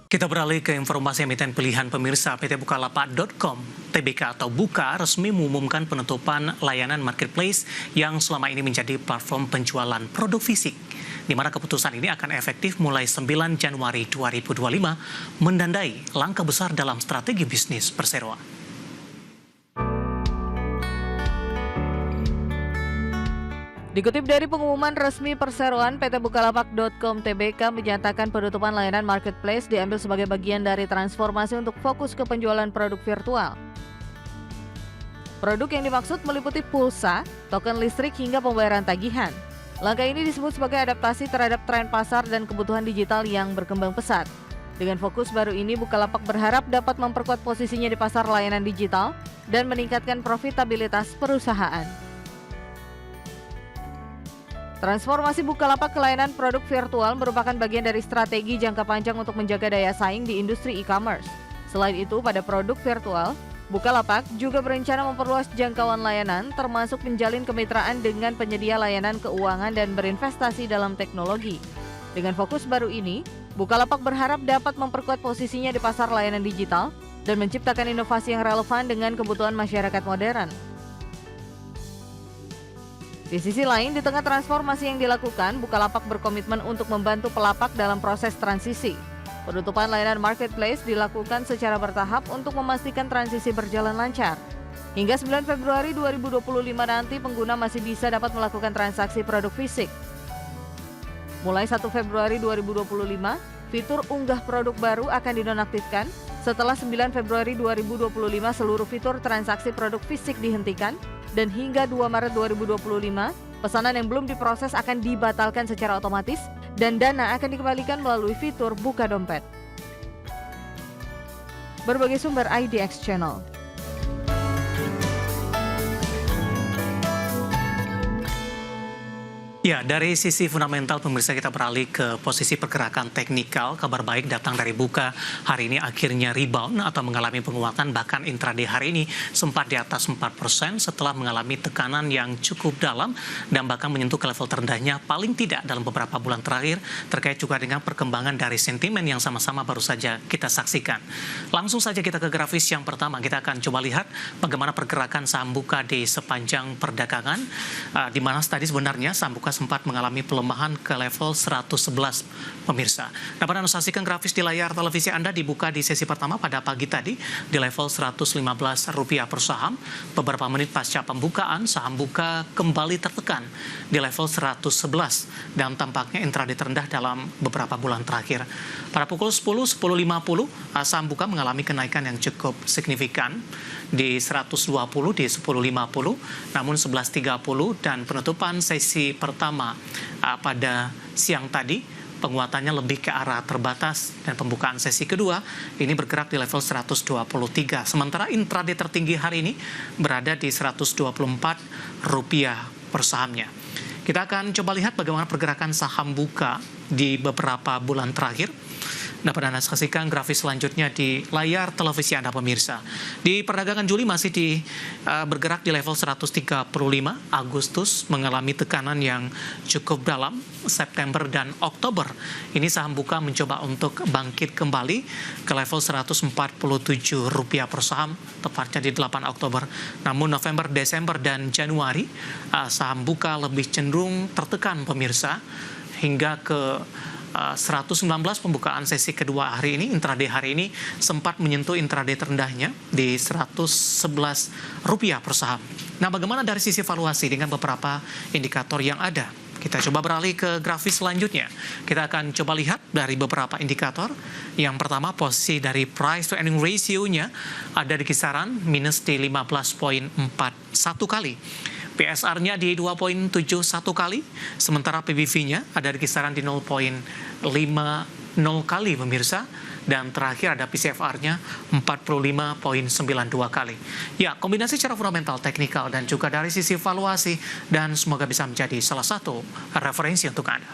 Kita beralih ke informasi emiten pilihan pemirsa. PT Bukalapak.com Tbk atau Buka resmi mengumumkan penutupan layanan marketplace yang selama ini menjadi platform penjualan produk fisik, di mana keputusan ini akan efektif mulai 9 Januari 2025, menandai langkah besar dalam strategi bisnis perseroan. Dikutip dari pengumuman resmi perseroan, PT Bukalapak.com Tbk menyatakan penutupan layanan marketplace diambil sebagai bagian dari transformasi untuk fokus ke penjualan produk virtual. Produk yang dimaksud meliputi pulsa, token listrik hingga pembayaran tagihan. Langkah ini disebut sebagai adaptasi terhadap tren pasar dan kebutuhan digital yang berkembang pesat. Dengan fokus baru ini, Bukalapak berharap dapat memperkuat posisinya di pasar layanan digital dan meningkatkan profitabilitas perusahaan. Transformasi Bukalapak ke layanan produk virtual merupakan bagian dari strategi jangka panjang untuk menjaga daya saing di industri e-commerce. Selain itu, pada produk virtual, Bukalapak juga berencana memperluas jangkauan layanan, termasuk menjalin kemitraan dengan penyedia layanan keuangan dan berinvestasi dalam teknologi. Dengan fokus baru ini, Bukalapak berharap dapat memperkuat posisinya di pasar layanan digital dan menciptakan inovasi yang relevan dengan kebutuhan masyarakat modern. Di sisi lain, di tengah transformasi yang dilakukan, Bukalapak berkomitmen untuk membantu pelapak dalam proses transisi. Penutupan layanan marketplace dilakukan secara bertahap untuk memastikan transisi berjalan lancar. Hingga 9 Februari 2025 nanti, pengguna masih bisa dapat melakukan transaksi produk fisik. Mulai 1 Februari 2025, fitur unggah produk baru akan dinonaktifkan. Setelah 9 Februari 2025, seluruh fitur transaksi produk fisik dihentikan. Dan hingga 2 Maret 2025, pesanan yang belum diproses akan dibatalkan secara otomatis dan dana akan dikembalikan melalui fitur buka dompet. Berbagai sumber IDX Channel. Ya, dari sisi fundamental pemirsa kita beralih ke posisi pergerakan teknikal. Kabar baik datang dari Buka. Hari ini akhirnya rebound atau mengalami penguatan, bahkan intraday hari ini sempat di atas 4% setelah mengalami tekanan yang cukup dalam dan bahkan menyentuh ke level terendahnya paling tidak dalam beberapa bulan terakhir, terkait juga dengan perkembangan dari sentimen yang sama-sama baru saja kita saksikan. Langsung saja kita ke grafis yang pertama. Kita akan coba lihat bagaimana pergerakan saham Buka di sepanjang perdagangan, di mana tadi sebenarnya saham Buka sempat mengalami pelemahan ke level 111 pemirsa. Dapat Anda saksikan grafis di layar televisi Anda dibuka di sesi pertama pada pagi tadi di level Rp115 per saham. Beberapa menit pasca pembukaan, saham Buka kembali tertekan di level 111 dan tampaknya intraday terendah dalam beberapa bulan terakhir. Pada pukul 10.50, saham Buka mengalami kenaikan yang cukup signifikan di 120 di 10.50, namun 11.30 dan penutupan sesi pertama pada siang tadi penguatannya lebih ke arah terbatas dan pembukaan sesi kedua ini bergerak di level 123. Sementara intraday tertinggi hari ini berada di Rp124 per sahamnya. Kita akan coba lihat bagaimana pergerakan saham Buka di beberapa bulan terakhir. Dapat Anda saksikan grafis selanjutnya di layar televisi Anda pemirsa. Di perdagangan Juli masih bergerak di level 135, Agustus mengalami tekanan yang cukup dalam, September dan Oktober. Ini saham Buka mencoba untuk bangkit kembali ke level Rp147 per saham, tepatnya di 8 Oktober. Namun November, Desember dan Januari, saham Buka lebih cenderung tertekan pemirsa, hingga ke 119 pembukaan sesi kedua hari ini, intraday hari ini sempat menyentuh intraday terendahnya di Rp111 per saham. Nah, bagaimana dari sisi valuasi dengan beberapa indikator yang ada? Kita coba beralih ke grafis selanjutnya. Kita akan coba lihat dari beberapa indikator. Yang pertama, posisi dari price to earning ratio-nya ada di kisaran minus di 15.41 kali. PSR-nya di 2.71 kali, sementara PBV-nya ada di kisaran di 0.50 kali pemirsa, dan terakhir ada PCFR-nya 45.92 kali. Ya, kombinasi secara fundamental, teknikal, dan juga dari sisi valuasi, dan semoga bisa menjadi salah satu referensi untuk Anda.